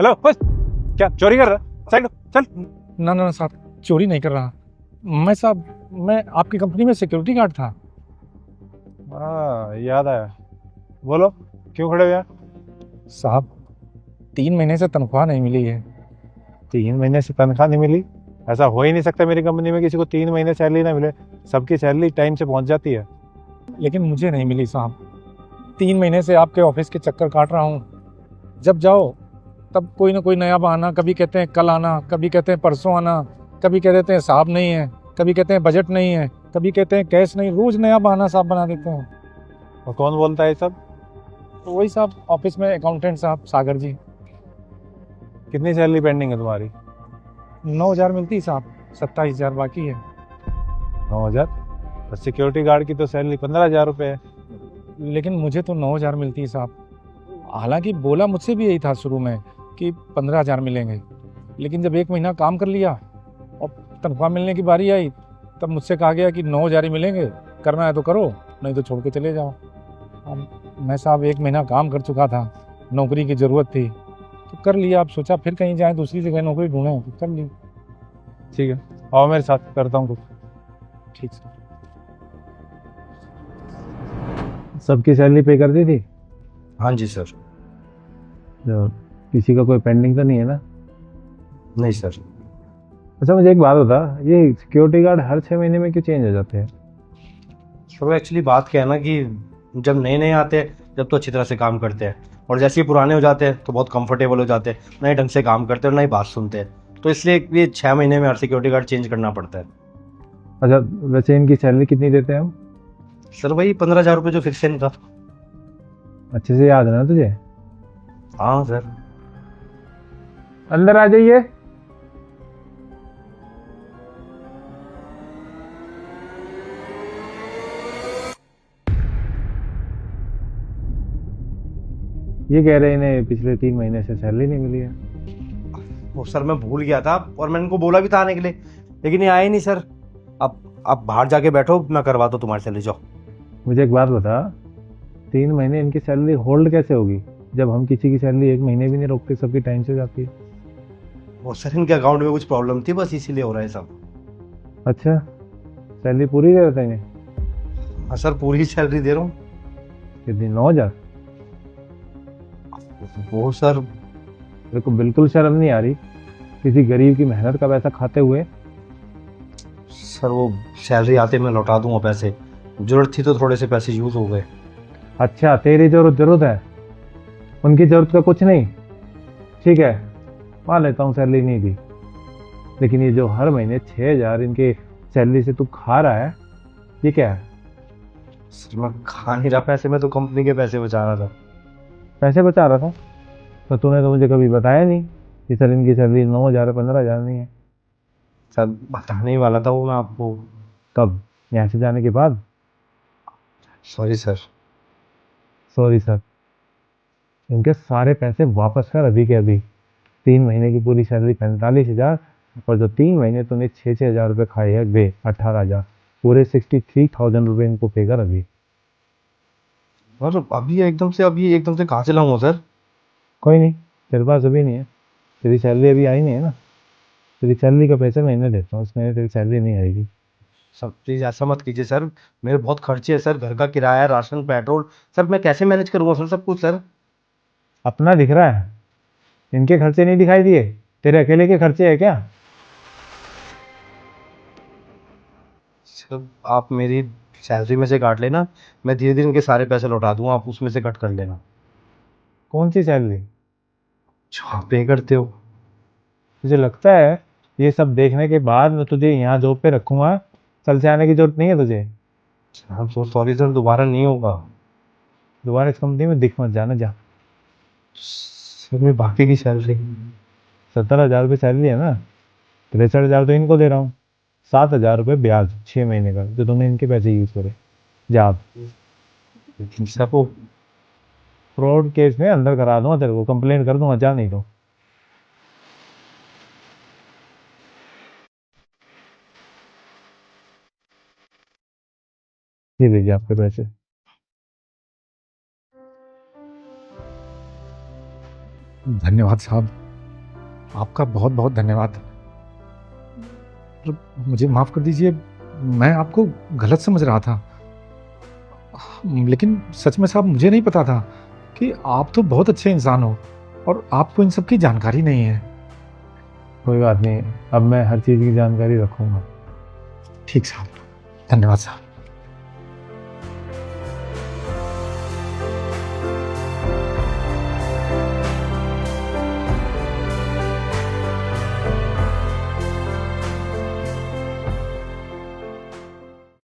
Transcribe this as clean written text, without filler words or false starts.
Hello बस, क्या चोरी कर रहा? साइड चल। ना ना साहब, चोरी नहीं कर रहा मैं साहब। मैं आपकी कंपनी में सिक्योरिटी गार्ड था। हाँ याद आया, बोलो क्यों खड़े हो यार? साहब 3 महीने से तनख्वाह नहीं मिली है। 3 महीने से तनख्वाह नहीं मिली? ऐसा हो ही नहीं सकता मेरी कंपनी में किसी को 3 महीने सैलरी ना मिले। सबकी सैलरी टाइम से पहुंच जाती है। लेकिन मुझे नहीं मिली साहब। 3 महीने से आपके ऑफिस के चक्कर काट रहा हूँ। जब जाओ तब कोई ना कोई नया बहाना, कभी कहते हैं कल आना, कभी कहते हैं परसों आना, कभी कह देते हैं साहब नहीं है, कभी कहते हैं बजट नहीं है, कभी कहते हैं कैश नहीं। रोज नया बहाना साहब बना देते हैं। और कौन बोलता है ये सब? तो वही साहब, ऑफिस में अकाउंटेंट साहब सागर जी। कितनी सैलरी पेंडिंग है तुम्हारी? 9,000 मिलती है साहब, 27,000 बाकी है। 9,000? और सिक्योरिटी गार्ड की तो सैलरी 15,000 रुपये है। लेकिन मुझे तो 9,000 मिलती है साहब। हालांकि बोला मुझसे भी यही था शुरू में कि 15,000 मिलेंगे, लेकिन जब 1 महीना काम कर लिया और तनख्वाह मिलने की बारी आई तब मुझसे कहा गया कि 9,000 ही मिलेंगे, करना है तो करो नहीं तो छोड़ के चले जाओ। अब मैं साहब 1 महीना काम कर चुका था, नौकरी की ज़रूरत थी तो कर लिया। अब सोचा फिर कहीं जाए, दूसरी जगह नौकरी ढूंढें, तो कर ली। ठीक है, आओ मेरे साथ, करता हूँ कुछ। ठीक सर। सबकी सैलरी पे कर दी थी? हाँ जी सर। तो किसी का कोई पेंडिंग तो नहीं है ना? नहीं सर। अच्छा मुझे एक बात बता, ये सिक्योरिटी गार्ड हर 6 महीने में क्यों चेंज हो जाते हैं? तो एक्चुअली बात क्या है ना कि जब नए नए आते हैं जब तो अच्छी तरह से काम करते हैं, और जैसे ही पुराने हो जाते हैं तो बहुत कंफर्टेबल हो जाते हैं, नए ढंग से काम करते हैं और नई बात सुनते हैं। तो इसलिए ये 6 महीने में हर सिक्योरिटी गार्ड चेंज करना पड़ता है। अच्छा, वैसे इनकी सैलरी कितनी देते हैं हम? सर वही 15,000 रुपये जो फिक्स है इनका। अच्छे से याद है ना तुझे? हाँ सर। अंदर आ जाइए। ये कह रहे इन्हें पिछले 3 महीने से सैलरी नहीं मिली है। वो सर मैं भूल गया था और मैंने इनको बोला भी था आने के लिए, लेकिन ये आए नहीं सर। अब आप बाहर जाके बैठो, मैं करवाता हूँ तुम्हारी सैलरी, जाओ। मुझे एक बात बता, 3 महीने इनकी सैलरी होल्ड कैसे होगी जब हम किसी की सैलरी 1 महीने भी नहीं रोकते, सबकी टाइम से जाती है? वो सर इनके अकाउंट में कुछ प्रॉब्लम थी, बस इसीलिए हो रहा है सब। अच्छा, सैलरी पूरी दे देते हैं? हाँ सर, पूरी ही सैलरी दे रहा हूँ। कितनी, 9,000? वो सर मेरे को बिल्कुल शर्म नहीं आ रही किसी गरीब की मेहनत का पैसा खाते हुए। सर वो सैलरी आते मैं लौटा दूंगा पैसे, जरूरत थी तो थोड़े से पैसे यूज हो गए। अच्छा, तेरी जरूरत है, उनकी जरूरत का कुछ नहीं। ठीक है, मान लेता हूँ सैलरी नहीं दी, लेकिन ये जो हर महीने 6,000 इनके सैलरी से तू खा रहा है, ये क्या है? सर मैं खा नहीं रहा पैसे, मैं तो कंपनी के पैसे बचा रहा था। पैसे बचा रहा था? तो तूने तो मुझे कभी बताया नहीं कि सर इनकी सैलरी 9,000 15,000 नहीं है। सर बताने ही वाला था वो मैं आपको। कब? यहाँ से जाने के बाद? Sorry sir. सॉरी सर, इनके सारे पैसे वापस कर अभी के अभी। 3 महीने की पूरी सैलरी 45,000, और जो 3 महीने तूने 6,000 रुपये खाए हैं वे 18,000, पूरे 63,000 रुपये इनको पे कर अभी। और अभी एकदम से कहाँ से लाऊंगा सर? कोई नहीं, तेरे पास अभी नहीं है, तेरी सैलरी अभी आई नहीं है ना। तेरी सैलरी का पैसा महीने देता हूँ, उस महीने तेरी सैलरी नहीं आएगी। सर प्लीज ऐसा मत कीजिए सर, मेरे बहुत खर्चे है सर, घर का किराया, राशन, पेट्रोल। सर मैं कैसे मैनेज करूंगा सर सब कुछ सर? अपना दिख रहा है, इनके खर्चे नहीं दिखाई दिए? तेरे अकेले के खर्चे है क्या? सर आप मेरी सैलरी में से काट लेना, मैं धीरे धीरे इनके सारे पैसे लौटा दूंगा, आप उसमें से कट कर लेना कौन सी सैलरी? जो आप पे करते हो। तुझे लगता है ये सब देखने के बाद मैं तुझे यहाँ जॉब पे रखूंगा? कल से आने की जरूरत नहीं है तुझे। हम सो सॉरी सर, दोबारा नहीं होगा। दोबारा इस कंपनी में दिख मत जाना, जा। सर मैं बाकी की सैलरी। 17,000 रुपये सैलरी है ना, 63,000 तो इनको दे रहा हूँ, 7,000 रुपये ब्याज 6 महीने का जो तुमने इनके पैसे यूज करे। जा आप। लेकिन सर वो फ्रॉड केस में अंदर करा दूंगा तेरे को, कंप्लेंट कर दूंगा, जा नहीं तो। ये लीजिए आपके पैसे। धन्यवाद साहब। आपका बहुत बहुत धन्यवाद। मुझे माफ़ कर दीजिए, मैं आपको गलत समझ रहा था, लेकिन सच में साहब मुझे नहीं पता था कि आप तो बहुत अच्छे इंसान हो और आपको इन सब की जानकारी नहीं है। कोई बात नहीं, अब मैं हर चीज़ की जानकारी रखूँगा। ठीक साहब, धन्यवाद साहब।